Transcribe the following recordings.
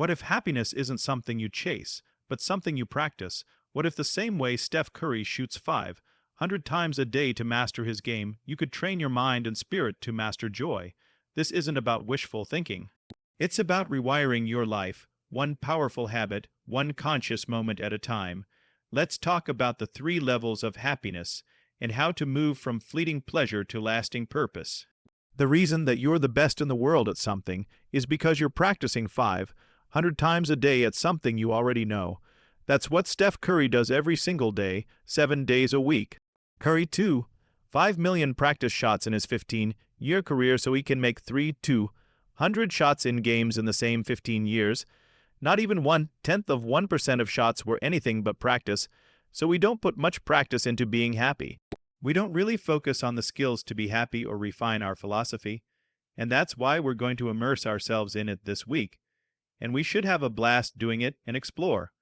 What if happiness isn't something you chase, but something you practice? What if the same way Steph Curry shoots 500 times a day to master his game, you could train your mind and spirit to master joy? This isn't about wishful thinking. It's about rewiring your life, one powerful habit, one conscious moment at a time. Let's talk about the 3 levels of happiness and how to move from fleeting pleasure to lasting purpose. The reason that you're the best in the world at something is because you're practicing 500 times a day at something you already know. That's what Steph Curry does every single day, 7 days a week. Curry, too, 5 million practice shots in his 15-year career so he can make 200 shots in games in the same 15 years. Not even 0.1% of shots were anything but practice, so we don't put much practice into being happy. We don't really focus on the skills to be happy or refine our philosophy, and that's why we're going to immerse ourselves in it this week. And we should have a blast doing it and explore.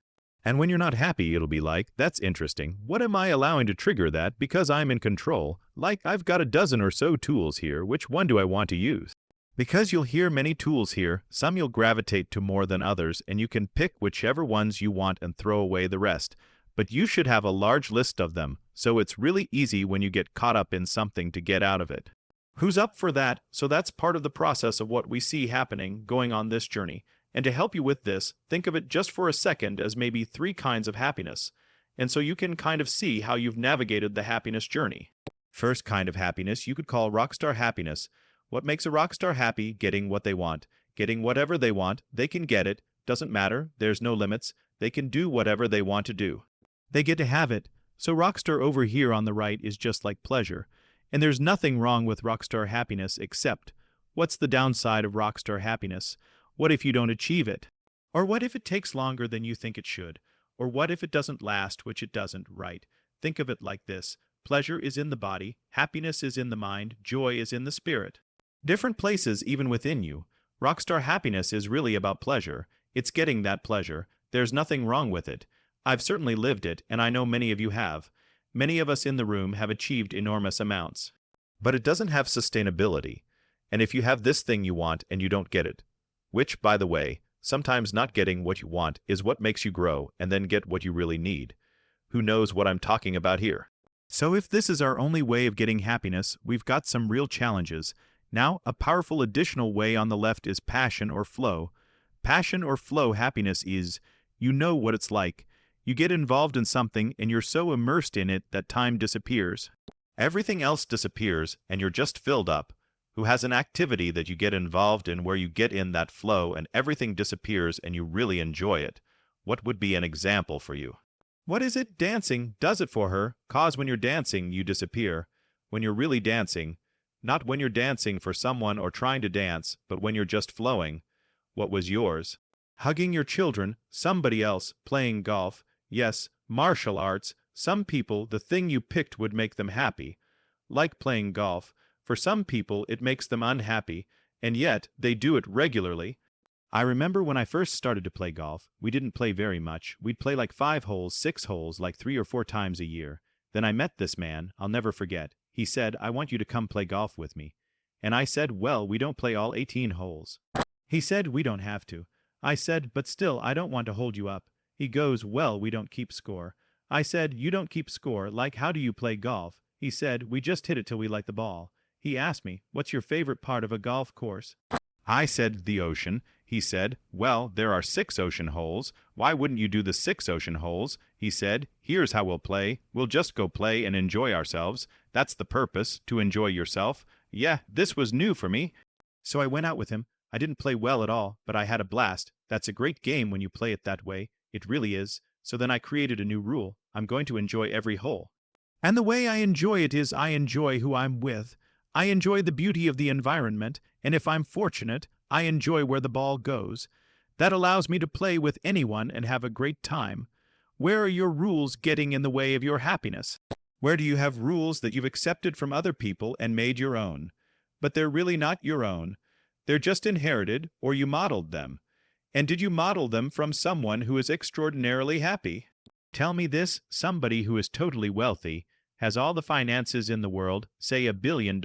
And when you're not happy, it'll be like, that's interesting. What am I allowing to trigger that because I'm in control? Like, I've got a dozen or so tools here. Which one do I want to use? Because you'll hear many tools here, some you'll gravitate to more than others, and you can pick whichever ones you want and throw away the rest. But you should have a large list of them, so it's really easy when you get caught up in something to get out of it. Who's up for that? So that's part of the process of what we see happening going on this journey. And to help you with this, think of it just for a second as maybe 3 kinds of happiness. And so you can kind of see how you've navigated the happiness journey. First kind of happiness you could call rockstar happiness. What makes a rock star happy? Getting what they want. Getting whatever they want. They can get it. Doesn't matter. There's no limits. They can do whatever they want to do. They get to have it. So rockstar over here on the right is just like pleasure. And there's nothing wrong with rockstar happiness except, what's the downside of rockstar happiness? What if you don't achieve it? Or what if it takes longer than you think it should? Or what if it doesn't last, which it doesn't, right? Think of it like this. Pleasure is in the body. Happiness is in the mind. Joy is in the spirit. Different places even within you. Rockstar happiness is really about pleasure. It's getting that pleasure. There's nothing wrong with it. I've certainly lived it, and I know many of you have. Many of us in the room have achieved enormous amounts. But it doesn't have sustainability. And if you have this thing you want and you don't get it, which, by the way, sometimes not getting what you want is what makes you grow and then get what you really need. Who knows what I'm talking about here? So if this is our only way of getting happiness, we've got some real challenges. Now, a powerful additional way on the left is passion or flow. Passion or flow happiness is, you know what it's like. You get involved in something and you're so immersed in it that time disappears. Everything else disappears and you're just filled up. Who has an activity that you get involved in where you get in that flow and everything disappears and you really enjoy it? What would be an example for you? What is it? Dancing does it for her, 'cause when you're dancing, you disappear. When you're really dancing, not when you're dancing for someone or trying to dance, but when you're just flowing. What was yours? Hugging your children, somebody else, playing golf, yes, martial arts. Some people, the thing you picked would make them happy. Like playing golf. For some people, it makes them unhappy, and yet they do it regularly. I remember when I first started to play golf, we didn't play very much. We'd play like 5 holes, 6 holes, like 3 or 4 times a year. Then I met this man, I'll never forget. He said, I want you to come play golf with me. And I said, well, we don't play all 18 holes. He said, we don't have to. I said, but still, I don't want to hold you up. He goes, well, we don't keep score. I said, you don't keep score, like how do you play golf? He said, we just hit it till we like the ball. He asked me, what's your favorite part of a golf course? I said, the ocean. He said, well, there are 6 ocean holes. Why wouldn't you do the 6 ocean holes? He said, here's how we'll play. We'll just go play and enjoy ourselves. That's the purpose, to enjoy yourself. Yeah, this was new for me. So I went out with him. I didn't play well at all, but I had a blast. That's a great game when you play it that way. It really is. So then I created a new rule. I'm going to enjoy every hole. And the way I enjoy it is I enjoy who I'm with. I enjoy the beauty of the environment, and if I'm fortunate, I enjoy where the ball goes. That allows me to play with anyone and have a great time. Where are your rules getting in the way of your happiness? Where do you have rules that you've accepted from other people and made your own? But they're really not your own. They're just inherited, or you modeled them. And did you model them from someone who is extraordinarily happy? Tell me this, somebody who is totally wealthy, has all the finances in the world, say $1 billion,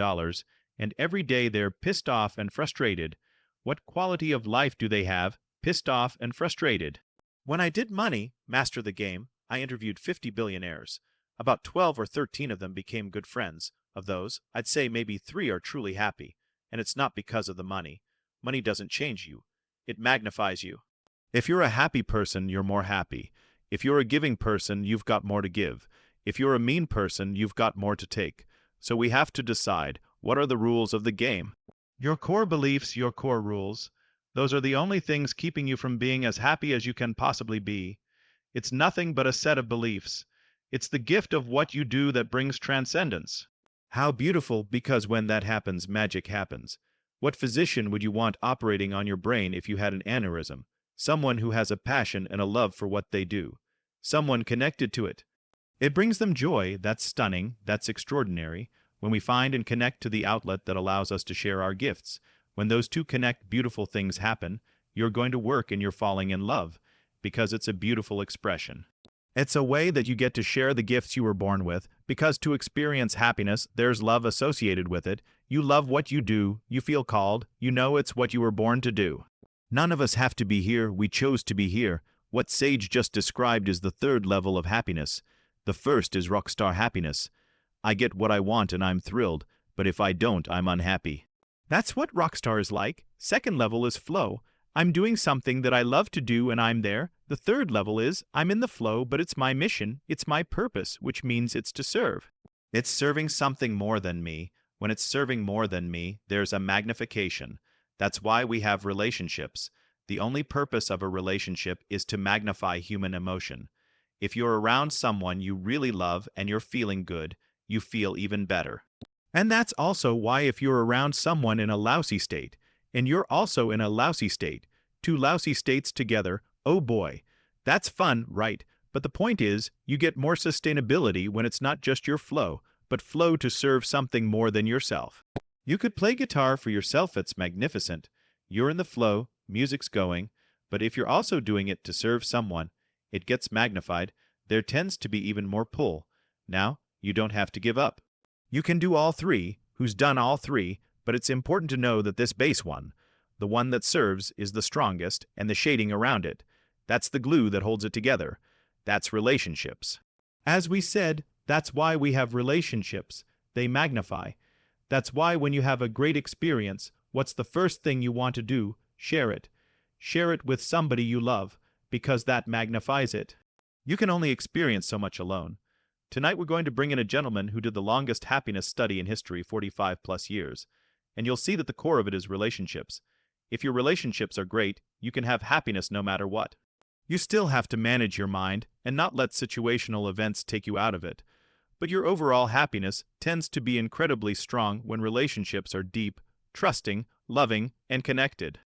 and every day they're pissed off and frustrated. What quality of life do they have? pissed off, and frustrated. When I did Money, Master the Game, I interviewed 50 billionaires. About 12 or 13 of them became good friends. Of those, I'd say maybe 3 are truly happy. And it's not because of the money. Money doesn't change you. It magnifies you. If you're a happy person, you're more happy. If you're a giving person, you've got more to give. If you're a mean person, you've got more to take. So we have to decide, what are the rules of the game? Your core beliefs, your core rules. Those are the only things keeping you from being as happy as you can possibly be. It's nothing but a set of beliefs. It's the gift of what you do that brings transcendence. How beautiful, because when that happens, magic happens. What physician would you want operating on your brain if you had an aneurysm? Someone who has a passion and a love for what they do. Someone connected to it. It brings them joy. That's stunning. That's extraordinary. When we find and connect to the outlet that allows us to share our gifts. When those two connect, beautiful things happen. You're going to work and you're falling in love. Because it's a beautiful expression. It's a way that you get to share the gifts you were born with, because to experience happiness, there's love associated with it. You love what you do, you feel called, you know it's what you were born to do. None of us have to be here, we chose to be here. What Sage just described is the third level of happiness. The first is rockstar happiness. I get what I want and I'm thrilled, but if I don't, I'm unhappy. That's what rockstar is like. Second level is flow. I'm doing something that I love to do and I'm there. The third level is, I'm in the flow, but it's my mission, it's my purpose, which means it's to serve. It's serving something more than me. When it's serving more than me, there's a magnification. That's why we have relationships. The only purpose of a relationship is to magnify human emotion. If you're around someone you really love and you're feeling good, you feel even better. And that's also why if you're around someone in a lousy state, and you're also in a lousy state, two lousy states together, oh boy, that's fun, right? But the point is, you get more sustainability when it's not just your flow, but flow to serve something more than yourself. You could play guitar for yourself, it's magnificent. You're in the flow, music's going, but if you're also doing it to serve someone, it gets magnified. There tends to be even more pull. Now, you don't have to give up. You can do all three, who's done all three, but it's important to know that this base one, the one that serves, is the strongest, and the shading around it, that's the glue that holds it together. That's relationships. As we said, that's why we have relationships. They magnify. That's why when you have a great experience, what's the first thing you want to do? Share it. Share it with somebody you love, because that magnifies it. You can only experience so much alone. Tonight we're going to bring in a gentleman who did the longest happiness study in history, 45 plus years. And you'll see that the core of it is relationships. If your relationships are great, you can have happiness no matter what. You still have to manage your mind and not let situational events take you out of it. But your overall happiness tends to be incredibly strong when relationships are deep, trusting, loving, and connected.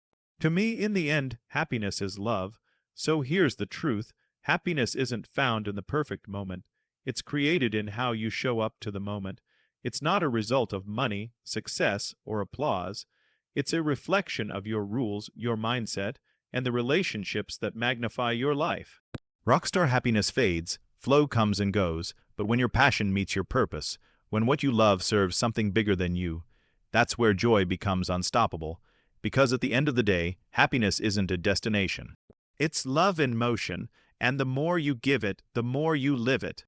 To me, in the end, happiness is love. So here's the truth. Happiness isn't found in the perfect moment. It's created in how you show up to the moment. It's not a result of money, success, or applause. It's a reflection of your rules, your mindset, and the relationships that magnify your life. Rockstar happiness fades, flow comes and goes, but when your passion meets your purpose, when what you love serves something bigger than you, that's where joy becomes unstoppable. Because at the end of the day, happiness isn't a destination. It's love in motion, and the more you give it, the more you live it.